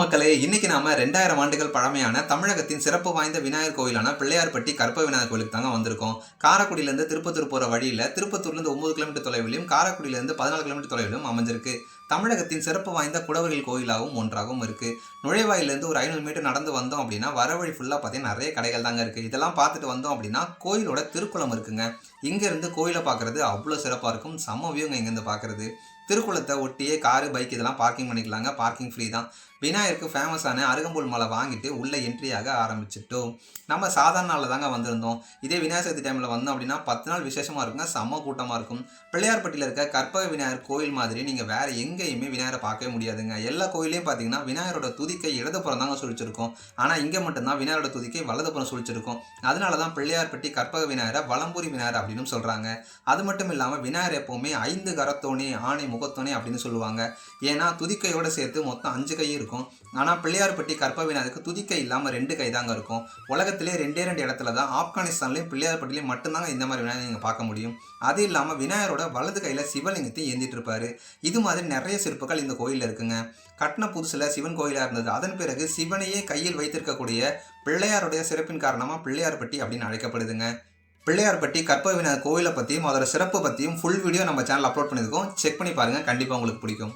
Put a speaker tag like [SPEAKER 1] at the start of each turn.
[SPEAKER 1] மக்களே, இன்னைக்கு நாம 2000 ஆண்டுகள் பழமையான தமிழகத்தின் சிறப்பு வாய்ந்த விநாயகர் கோயிலான பிள்ளையார்பட்டி கற்பக விநாயகர் கோயிலுக்கு தாங்க வந்திருக்கோம். காரைக்குடியிலிருந்து திருப்பத்தூர் போற வழியில திருப்பத்தூர்லேருந்து 9 கிலோமீட்டர் தொலைவிலும், காரைக்குடியிலிருந்து 14 கிலோமீட்டர் தொலைவிலும் அமைஞ்சிருக்கு. தமிழகத்தின் சிறப்பு வாய்ந்த குடவர்கள் கோயிலாகவும் ஒன்றாகவும் இருக்கு. நுழைவாயிலிருந்து ஒரு 500 மீட்டர் நடந்து வந்தோம் அப்படின்னா வரவழி ஃபுல்லா பார்த்தீங்கன்னா நிறைய கடைகள் தாங்க இருக்கு. இதெல்லாம் பார்த்துட்டு வந்தோம் அப்படின்னா கோயிலோட திருக்குளம் இருக்குங்க. இங்க இருந்து கோயிலை பார்க்கறது அவ்வளோ சிறப்பா இருக்கும். செம்ம வியூங்க இங்கிருந்து பார்க்கறது. திருக்குளத்தை ஒட்டியே காரு, பைக் இதெல்லாம் பார்க்கிங் பண்ணிக்கலாங்க. பார்க்கிங் ஃப்ரீ தான். விநாயகருக்கு ஃபேமஸான அருகம்புல் மாலை வாங்கிட்டு உள்ளே என்ட்ரியாக ஆரம்பிச்சிட்டோம். நம்ம சாதாரண நாளில் தாங்க வந்திருந்தோம். இதே விநாயகர் சதுர்த்தி டைமில் வந்தோம் அப்படின்னா 10 நாள் விசேஷமாக இருக்குங்க. செம்ம கூட்டமாக இருக்கும். பிள்ளையார்பட்டியில் இருக்க கற்பக விநாயகர் கோயில் மாதிரி நீங்கள் வேறு எங்கேயுமே விநாயகரை பார்க்கவே முடியாதுங்க. எல்லா கோயிலையும் பார்த்தீங்கன்னா விநாயகரோட துதிக்கை இடதுபுறம் தாங்க சுழிச்சிருக்கும். ஆனால் இங்கே மட்டும்தான் விநாயகரோட துதிக்கை வலதுபுறம் சுழிச்சிருக்கும். அதனால தான் பிள்ளையார்பட்டி கற்பக விநாயகரை வலம்புரி விநாயகர் அப்படின்னு சொல்கிறாங்க. அது மட்டும் இல்லாமல் விநாயகர் எப்போவுமே 5 கரத்தோனே ஆணை முகத்தோனே அப்படின்னு சொல்லுவாங்க. ஏன்னா துதிக்கையோடு சேர்த்து மொத்தம் 5 கை இருக்கும். ஆனால் பிள்ளையார்பட்டி கற்பக விநாயகருக்கு துதிக்கை இல்லாமல் 2 கை தாங்க இருக்கும். உலகத்திலே 2 இடத்துல தான், ஆப்கானிஸ்தான்லேயும் பிள்ளையார்பட்டிலையும் மட்டும்தாங்க இந்த மாதிரி விநாயகர் நீங்கள் பார்க்க முடியும். அது இல்லாமல் விநாயகரோட வலது கையில் சிவலிங்கத்தை ஏந்திட்டு இருப்பாரு. இது மாதிரி நிறைய சிற்பங்கள் இந்த கோயிலில் இருக்குங்க. கட்டின புதுசில் சிவன் கோயிலாக இருந்தது. அதன் பிறகு சிவனையே கையில் வைத்திருக்கக்கூடிய பிள்ளையாருடைய சிறப்பின் காரணமாக பிள்ளையார்பட்டி அப்படின்னு அழைக்கப்படுதுங்க. பிள்ளையார்பட்டி கற்பக விநாயகர் கோயிலை பற்றியும் அதோட சிறப்பு பற்றியும் ஃபுல் வீடியோ நம்ம சேனல் அப்லோட் பண்ணியிருக்கோம். செக் பண்ணி பாருங்கள், கண்டிப்பாக உங்களுக்கு பிடிக்கும்.